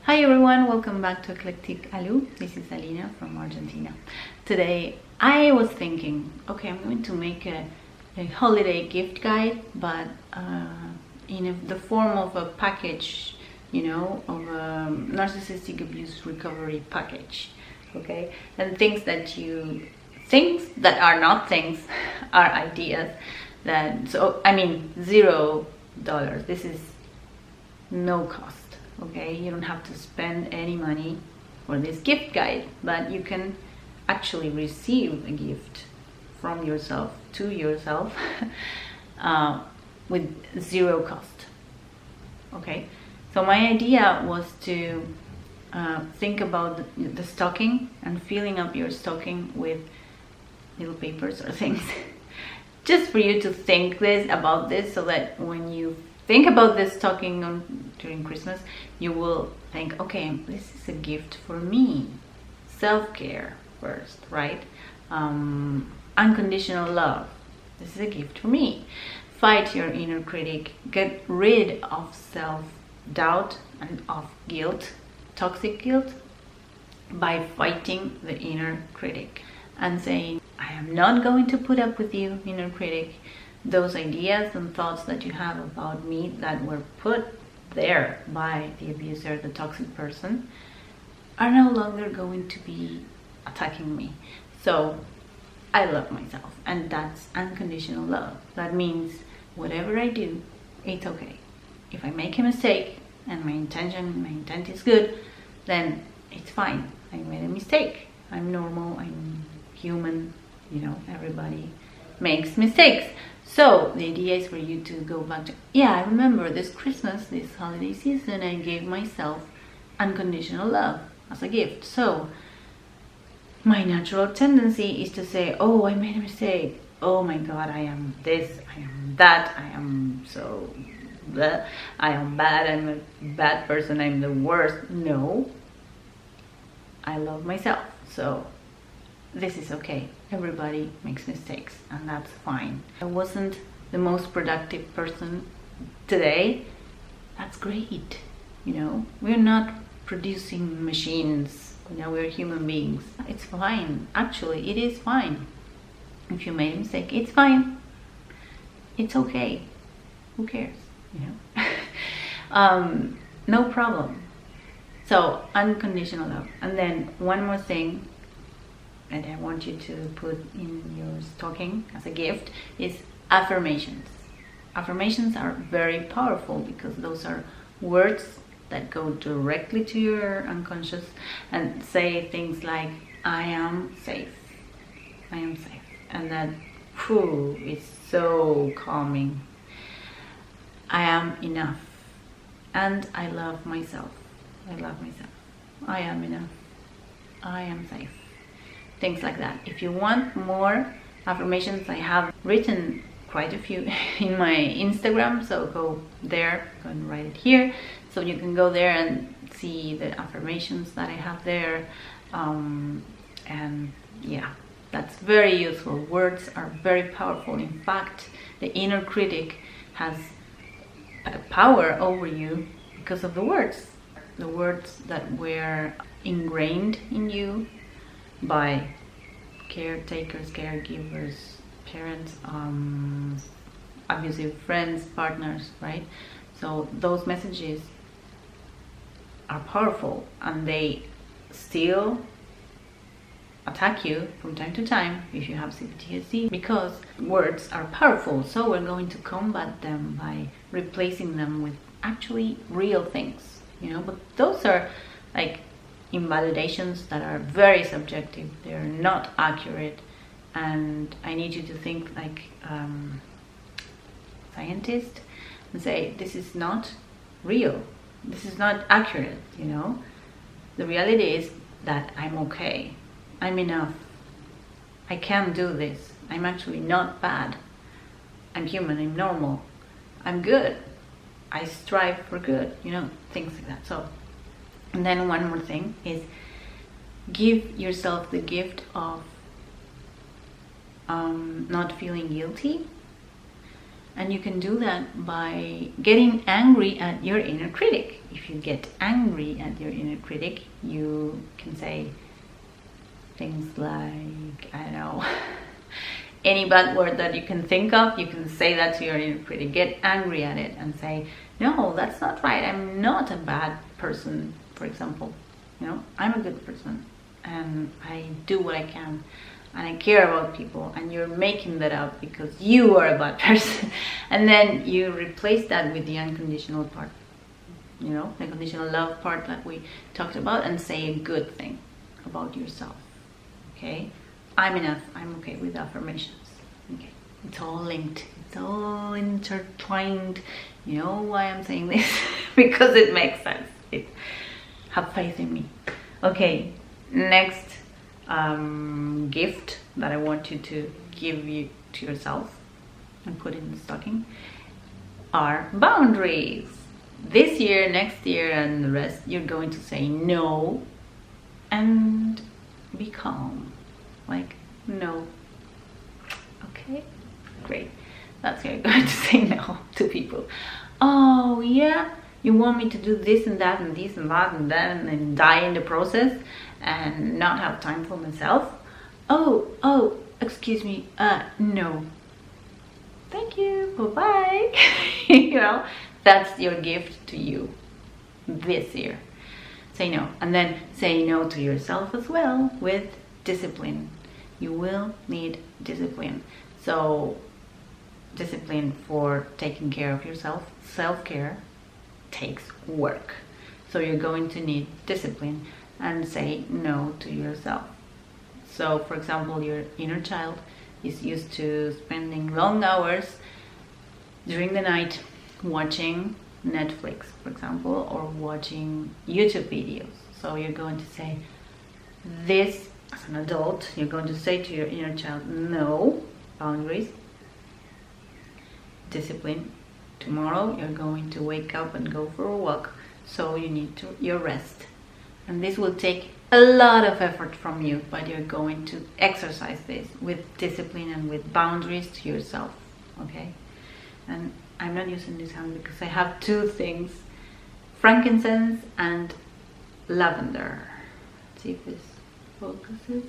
Hi everyone, welcome back to Eclectic. This is Alina from Argentina. Today I was thinking, okay, I'm going to make a holiday gift guide, but in the form of a package, of a narcissistic abuse recovery package. Okay, and things that are not things are ideas that, so I mean $0. This is no cost. Okay, you don't have to spend any money for this gift guide, but you can actually receive a gift from yourself to yourself with zero cost. Okay, so my idea was to think about the stocking and filling up your stocking with little papers or things just for you to think about this, so that when you think about this stocking during Christmas, you will think, okay, this is a gift for me. Self-care first, right? Unconditional love. This is a gift for me. Fight your inner critic. Get rid of self-doubt and of guilt, toxic guilt, by fighting the inner critic and saying, I am not going to put up with you, inner critic. Those ideas and thoughts that you have about me that were put there by the abuser, the toxic person, are no longer going to be attacking me. So I love myself, and that's unconditional love. That means whatever I do, it's okay. If I make a mistake and my intent is good, then it's fine. I made a mistake. I'm normal, I'm human, everybody makes mistakes. So the idea is for you to go back to, I remember this Christmas, this holiday season, I gave myself unconditional love as a gift. So my natural tendency is to say, oh, I made a mistake. Oh my God, I am this, I am that, I am so blah, I am bad, I'm a bad person, I'm the worst. No, I love myself. So this is okay. Everybody makes mistakes, and that's fine. I wasn't the most productive person today. That's great. We're not producing machines. We're human beings. It's fine. Actually, it is fine. If you made a mistake, it's fine. It's okay. Who cares? No problem. So unconditional love. And then one more thing and I want you to put in your stocking as a gift is affirmations. Affirmations are very powerful because those are words that go directly to your unconscious and say things like, I am safe. I am safe. And that is so calming. I am enough. And I love myself. I love myself. I am enough. I am safe. Things like that. If you want more affirmations, I have written quite a few in my Instagram, so go there, go and write it here, so you can go there and see the affirmations that I have there. And yeah, that's very useful. Words are very powerful. In fact, the inner critic has power over you because of the words that were ingrained in you by caretakers, caregivers, parents, abusive friends, partners, right? So those messages are powerful, and they still attack you from time to time if you have CPTSD, because words are powerful. So we're going to combat them by replacing them with actually real things, but those are like invalidations that are very subjective. They're not accurate, and I need you to think like scientist and say, this is not real, this is not accurate. The reality is that I'm okay, I'm enough, I can do this, I'm actually not bad, I'm human, I'm normal, I'm good, I strive for good, things like that. So, and then one more thing is, give yourself the gift of not feeling guilty. And you can do that by getting angry at your inner critic. if you get angry at your inner critic, you can say things like, I don't know, any bad word that you can think of, you can say that to your inner critic. Get angry at it and say, no, that's not right. I'm not a bad person, for example. I'm a good person and I do what I can and I care about people, and you're making that up because you are a bad person. And then you replace that with the unconditional part, the unconditional love part that we talked about, and say a good thing about yourself. Okay, I'm enough. I'm okay with affirmations. Okay, it's all linked. It's all intertwined. You know why I'm saying this? Because it makes sense. Have faith in me. Okay, next gift that I want you to give you to yourself and put in the stocking are boundaries. This year, next year, and the rest, you're going to say no and be calm. Like, no. Okay, great. That's how you're going to say no to people. Oh yeah, you want me to do this and that and this and that and then and die in the process and not have time for myself? Oh, excuse me, no. Thank you, bye-bye. That's your gift to you this year. Say no. And then say no to yourself as well with discipline. You will need discipline. So discipline for taking care of yourself. Self-care takes work. So you're going to need discipline and say no to yourself. So for example, your inner child is used to spending long hours during the night watching Netflix, for example, or watching YouTube videos. So you're going to say this as an adult. You're going to say to your inner child, no, boundaries, discipline. Tomorrow you're going to wake up and go for a walk, so you need your rest. And this will take a lot of effort from you, but you're going to exercise this with discipline and with boundaries to yourself. Okay? And I'm not using this hand because I have two things: frankincense and lavender. Let's see if this focuses.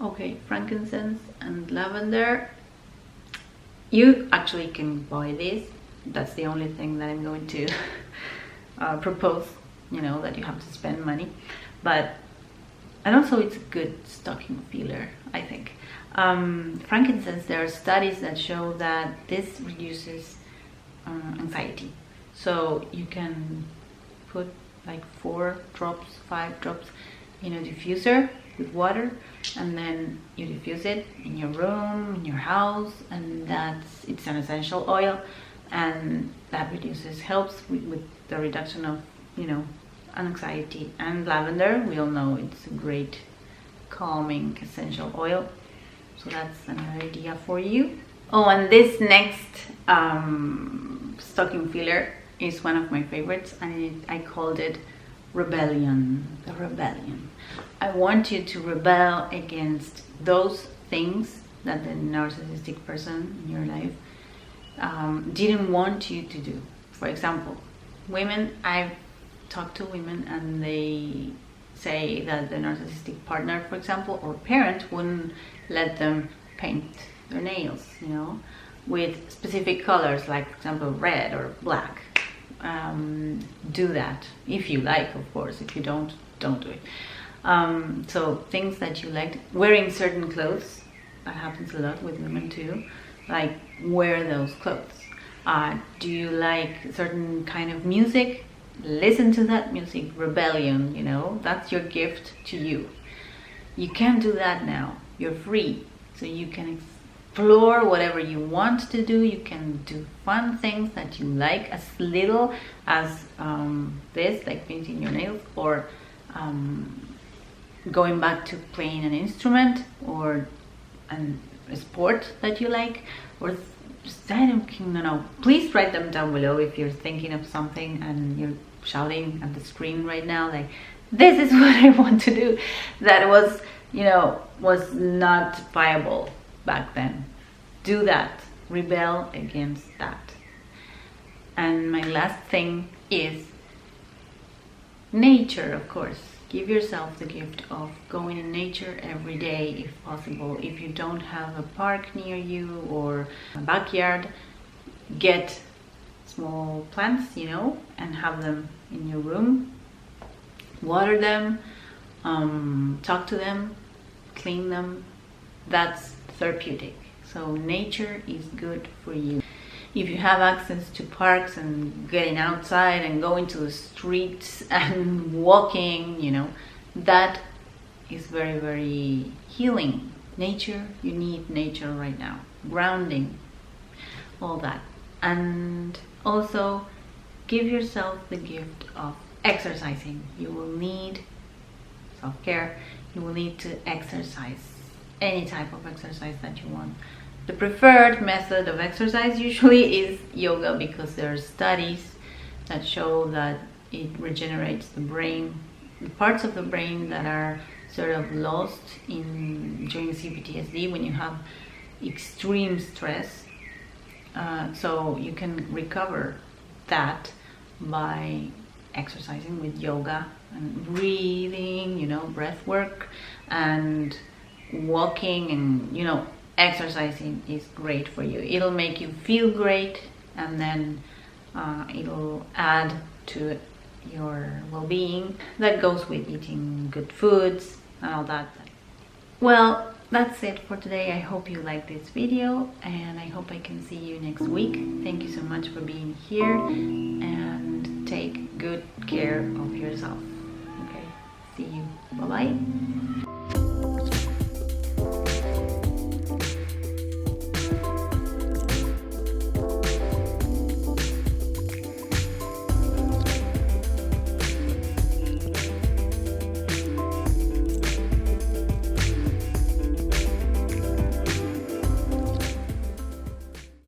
Okay, frankincense and lavender. You actually can buy this. That's the only thing that I'm going to propose, that you have to spend money. And also it's a good stocking filler, I think. Frankincense, there are studies that show that this reduces anxiety. So you can put like 4 drops, 5 drops in a diffuser with water, and then you diffuse it in your room, in your house, and it's an essential oil, and that helps with the reduction of anxiety. And lavender, we all know it's a great calming essential oil, so that's another idea for you. Oh, and this next stocking filler is one of my favorites, and I called it rebellion. The rebellion. I want you to rebel against those things that the narcissistic person in your life didn't want you to do. For example, women, I've talked to women and they say that the narcissistic partner, for example, or parent wouldn't let them paint their nails, with specific colors, like for example red or black. Do that if you like, of course. If you don't do it. So things that you like, wearing certain clothes, that happens a lot with women too. Like, wear those clothes. Do you like certain kind of music? Listen to that music. Rebellion, that's your gift to you. You can't do that now. You're free, so you can explore whatever you want to do. You can do fun things that you like, as little as this, like painting your nails, or going back to playing an instrument, or a sport that you like, or I don't know. Please write them down below if you're thinking of something and you're shouting at the screen right now, like, this is what I want to do. That was not viable. back then. Do that. Rebel against that. And my last thing is nature, of course. Give yourself the gift of going in nature every day if possible. If you don't have a park near you or a backyard, get small plants, and have them in your room. Water them, talk to them, clean them. That's therapeutic. So nature is good for you. If you have access to parks and getting outside and going to the streets and walking, that is very, very healing. Nature, you need nature right now. Grounding, all that. And also give yourself the gift of exercising. You will need self-care. You will need to exercise, any type of exercise that you want. The preferred method of exercise usually is yoga, because there are studies that show that it regenerates the brain, the parts of the brain that are sort of lost during CPTSD when you have extreme stress. So you can recover that by exercising with yoga and breathing, breath work and walking, and exercising is great for you. It'll make you feel great, and then it'll add to your well-being. That goes with eating good foods and all that. Well, that's it for today. I hope you liked this video, and I hope I can see you next week. Thank you so much for being here, and take good care of yourself. Okay, see you. Bye-bye.